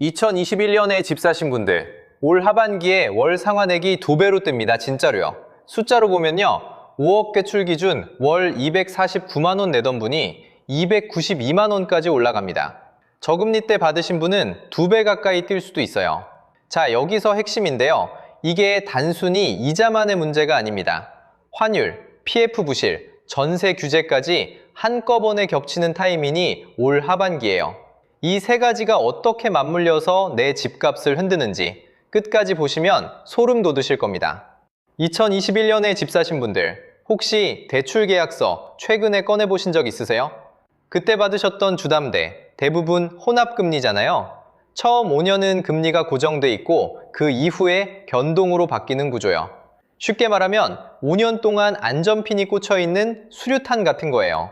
2021년에 집 사신 분들, 올 하반기에 월 상환액이 2배로 뜹니다. 진짜로요. 숫자로 보면요. 5억 대출 기준 월 249만 원 내던 분이 292만 원까지 올라갑니다. 저금리 때 받으신 분은 2배 가까이 뛸 수도 있어요. 자, 여기서 핵심인데요. 이게 단순히 이자만의 문제가 아닙니다. 환율, PF 부실, 전세 규제까지 한꺼번에 겹치는 타이밍이 올 하반기예요. 이 세 가지가 어떻게 맞물려서 내 집값을 흔드는지 끝까지 보시면 소름 돋으실 겁니다. 2021년에 집 사신 분들, 혹시 대출 계약서 최근에 꺼내보신 적 있으세요? 그때 받으셨던 주담대, 대부분 혼합금리잖아요. 처음 5년은 금리가 고정돼 있고 그 이후에 변동으로 바뀌는 구조요. 쉽게 말하면 5년 동안 안전핀이 꽂혀 있는 수류탄 같은 거예요.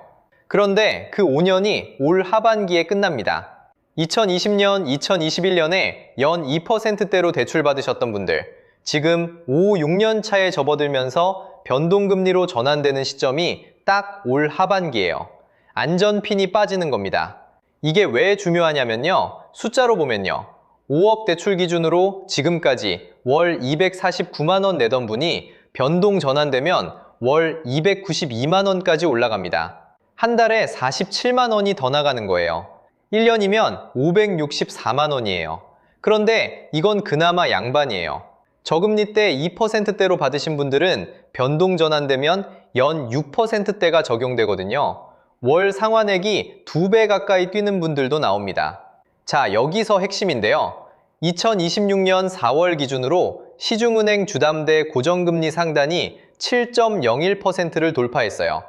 그런데 그 5년이 올 하반기에 끝납니다. 2020년, 2021년에 연 2%대로 대출받으셨던 분들, 지금 5, 6년 차에 접어들면서 변동금리로 전환되는 시점이 딱 올 하반기예요. 안전핀이 빠지는 겁니다. 이게 왜 중요하냐면요. 숫자로 보면요. 5억 대출 기준으로 지금까지 월 249만 원 내던 분이 변동 전환되면 월 292만 원까지 올라갑니다. 한 달에 47만 원이 더 나가는 거예요. 1년이면 564만 원이에요. 그런데 이건 그나마 양반이에요. 저금리 때 2%대로 받으신 분들은 변동 전환되면 연 6%대가 적용되거든요. 월 상환액이 2배 가까이 뛰는 분들도 나옵니다. 자, 여기서 핵심인데요. 2026년 4월 기준으로 시중은행 주담대 고정금리 상단이 7.01%를 돌파했어요.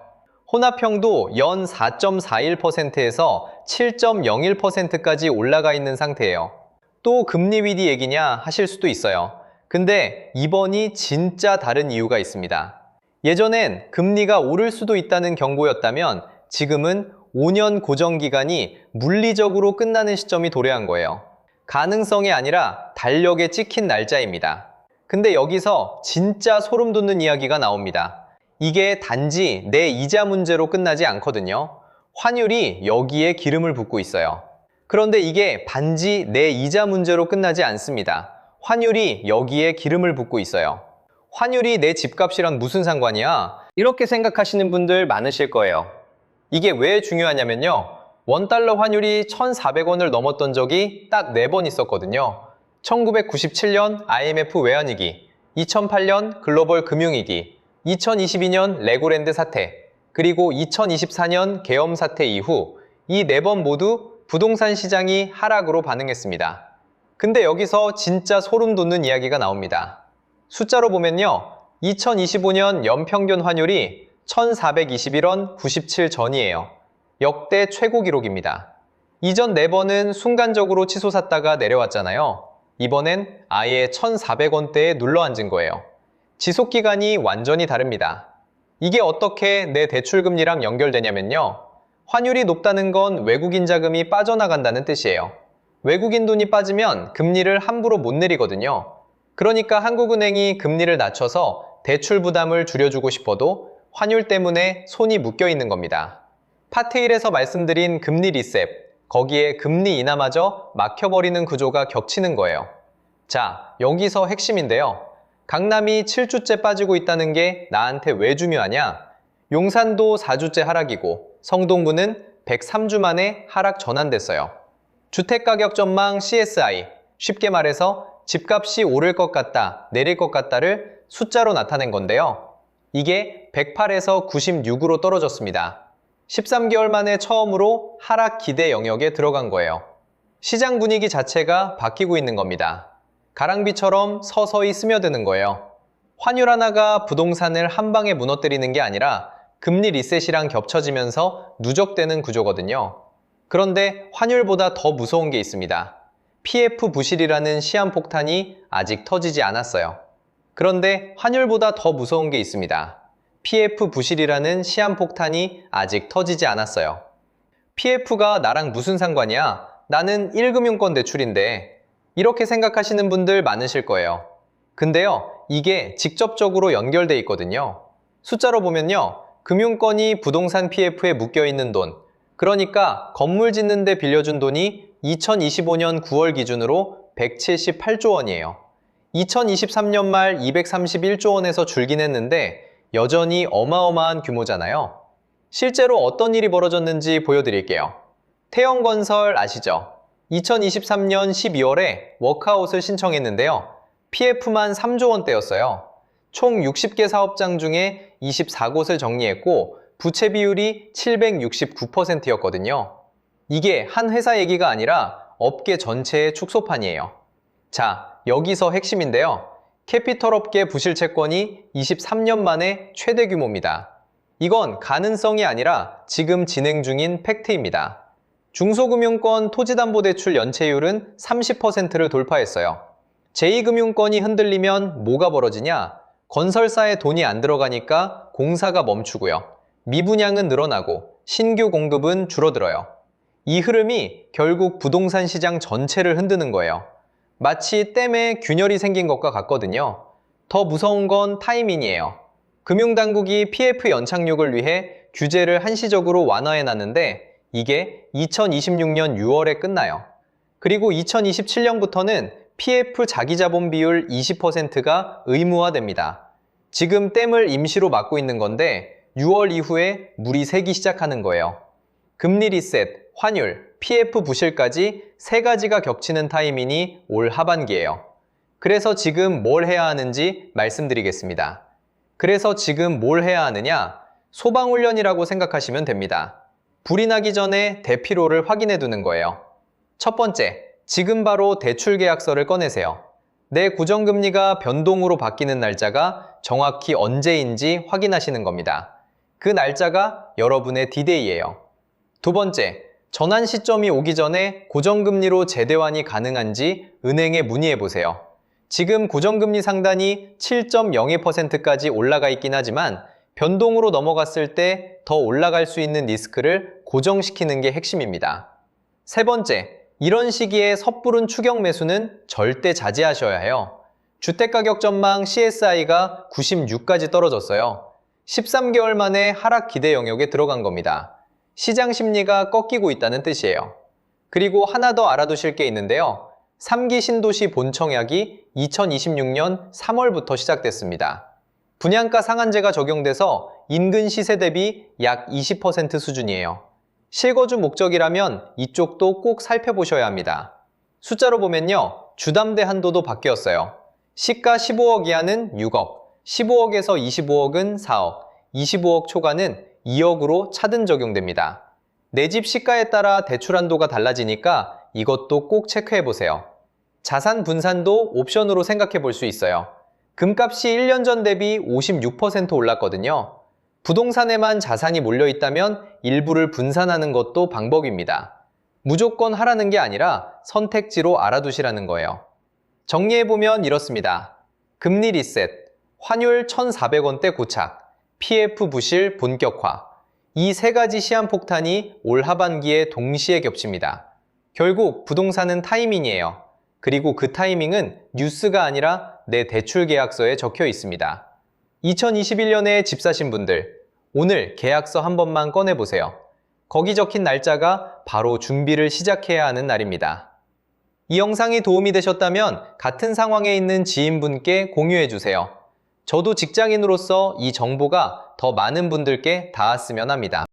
혼합형도 연 4.41%에서 7.01%까지 올라가 있는 상태예요. 또 금리 위기 얘기냐 하실 수도 있어요. 근데 이번이 진짜 다른 이유가 있습니다. 예전엔 금리가 오를 수도 있다는 경고였다면 지금은 5년 고정기간이 물리적으로 끝나는 시점이 도래한 거예요. 가능성이 아니라 달력에 찍힌 날짜입니다. 근데 여기서 진짜 소름 돋는 이야기가 나옵니다. 이게 단지 내 이자 문제로 끝나지 않거든요. 환율이 여기에 기름을 붓고 있어요. 그런데 이게 단지 내 이자 문제로 끝나지 않습니다. 환율이 여기에 기름을 붓고 있어요. 환율이 내 집값이랑 무슨 상관이야? 이렇게 생각하시는 분들 많으실 거예요. 이게 왜 중요하냐면요. 원달러 환율이 1,400원을 넘었던 적이 딱 4번 있었거든요. 1997년 IMF 외환위기, 2008년 글로벌 금융위기, 2022년 레고랜드 사태, 그리고 2024년 계엄 사태 이후 이 4번 모두 부동산 시장이 하락으로 반응했습니다. 근데 여기서 진짜 소름 돋는 이야기가 나옵니다. 숫자로 보면요. 2025년 연평균 환율이 1,421원 97 전이에요. 역대 최고 기록입니다. 이전 4번은 순간적으로 치솟았다가 내려왔잖아요. 이번엔 아예 1,400원대에 눌러앉은 거예요. 지속기간이 완전히 다릅니다. 이게 어떻게 내 대출금리랑 연결되냐면요. 환율이 높다는 건 외국인 자금이 빠져나간다는 뜻이에요. 외국인 돈이 빠지면 금리를 함부로 못 내리거든요. 그러니까 한국은행이 금리를 낮춰서 대출 부담을 줄여주고 싶어도 환율 때문에 손이 묶여 있는 겁니다. 파트 1에서 말씀드린 금리 리셋, 거기에 금리 인하마저 막혀버리는 구조가 겹치는 거예요. 자, 여기서 핵심인데요. 강남이 7주째 빠지고 있다는 게 나한테 왜 중요하냐? 용산도 4주째 하락이고 성동구는 103주 만에 하락 전환됐어요. 주택가격 전망 CSI, 쉽게 말해서 집값이 오를 것 같다, 내릴 것 같다를 숫자로 나타낸 건데요. 이게 108에서 96으로 떨어졌습니다. 13개월 만에 처음으로 하락 기대 영역에 들어간 거예요. 시장 분위기 자체가 바뀌고 있는 겁니다. 가랑비처럼 서서히 스며드는 거예요. 환율 하나가 부동산을 한 방에 무너뜨리는 게 아니라 금리 리셋이랑 겹쳐지면서 누적되는 구조거든요. 그런데 환율보다 더 무서운 게 있습니다. PF 부실이라는 시한폭탄이 아직 터지지 않았어요. 그런데 환율보다 더 무서운 게 있습니다. PF 부실이라는 시한폭탄이 아직 터지지 않았어요. PF가 나랑 무슨 상관이야? 나는 1금융권 대출인데 이렇게 생각하시는 분들 많으실 거예요. 근데요, 이게 직접적으로 연결돼 있거든요. 숫자로 보면요, 금융권이 부동산 PF에 묶여있는 돈, 그러니까 건물 짓는데 빌려준 돈이 2025년 9월 기준으로 178조 원이에요. 2023년 말 231조 원에서 줄긴 했는데 여전히 어마어마한 규모잖아요. 실제로 어떤 일이 벌어졌는지 보여드릴게요. 태영건설 아시죠? 2023년 12월에 워크아웃을 신청했는데요. PF만 3조 원대였어요. 총 60개 사업장 중에 24곳을 정리했고 부채 비율이 769%였거든요. 이게 한 회사 얘기가 아니라 업계 전체의 축소판이에요. 자, 여기서 핵심인데요. 캐피털 업계 부실 채권이 23년 만에 최대 규모입니다. 이건 가능성이 아니라 지금 진행 중인 팩트입니다. 중소금융권 토지담보대출 연체율은 30%를 돌파했어요. 제2금융권이 흔들리면 뭐가 벌어지냐? 건설사에 돈이 안 들어가니까 공사가 멈추고요. 미분양은 늘어나고 신규 공급은 줄어들어요. 이 흐름이 결국 부동산 시장 전체를 흔드는 거예요. 마치 댐에 균열이 생긴 것과 같거든요. 더 무서운 건 타이밍이에요. 금융당국이 PF 연착륙을 위해 규제를 한시적으로 완화해놨는데 이게 2026년 6월에 끝나요. 그리고 2027년부터는 PF 자기자본 비율 20%가 의무화됩니다. 지금 댐을 임시로 막고 있는 건데 6월 이후에 물이 새기 시작하는 거예요. 금리 리셋, 환율, PF 부실까지 세 가지가 겹치는 타이밍이 올 하반기예요. 그래서 지금 뭘 해야 하는지 말씀드리겠습니다. 그래서 지금 뭘 해야 하느냐? 소방훈련이라고 생각하시면 됩니다. 불이 나기 전에 대피로를 확인해 두는 거예요. 첫 번째, 지금 바로 대출계약서를 꺼내세요. 내 고정금리가 변동으로 바뀌는 날짜가 정확히 언제인지 확인하시는 겁니다. 그 날짜가 여러분의 디데이예요. 두 번째, 전환 시점이 오기 전에 고정금리로 재대환이 가능한지 은행에 문의해 보세요. 지금 고정금리 상단이 7.02%까지 올라가 있긴 하지만 변동으로 넘어갔을 때 더 올라갈 수 있는 리스크를 고정시키는 게 핵심입니다. 세 번째, 이런 시기에 섣부른 추격 매수는 절대 자제하셔야 해요. 주택가격 전망 CSI가 96까지 떨어졌어요. 13개월 만에 하락 기대 영역에 들어간 겁니다. 시장 심리가 꺾이고 있다는 뜻이에요. 그리고 하나 더 알아두실 게 있는데요. 3기 신도시 본청약이 2026년 3월부터 시작됐습니다. 분양가 상한제가 적용돼서 인근 시세 대비 약 20% 수준이에요. 실거주 목적이라면 이쪽도 꼭 살펴보셔야 합니다. 숫자로 보면요. 주담대 한도도 바뀌었어요. 시가 15억 이하는 6억, 15억에서 25억은 4억, 25억 초과는 2억으로 차등 적용됩니다. 내 집 시가에 따라 대출 한도가 달라지니까 이것도 꼭 체크해보세요. 자산 분산도 옵션으로 생각해 볼 수 있어요. 금값이 1년 전 대비 56% 올랐거든요. 부동산에만 자산이 몰려있다면 일부를 분산하는 것도 방법입니다. 무조건 하라는 게 아니라 선택지로 알아두시라는 거예요. 정리해보면 이렇습니다. 금리 리셋, 환율 1,400원대 고착, PF 부실 본격화. 이 세 가지 시한폭탄이 올 하반기에 동시에 겹칩니다. 결국 부동산은 타이밍이에요. 그리고 그 타이밍은 뉴스가 아니라 내 대출 계약서에 적혀 있습니다. 2021년에 집 사신 분들, 오늘 계약서 한 번만 꺼내보세요. 거기 적힌 날짜가 바로 준비를 시작해야 하는 날입니다. 이 영상이 도움이 되셨다면 같은 상황에 있는 지인분께 공유해주세요. 저도 직장인으로서 이 정보가 더 많은 분들께 닿았으면 합니다.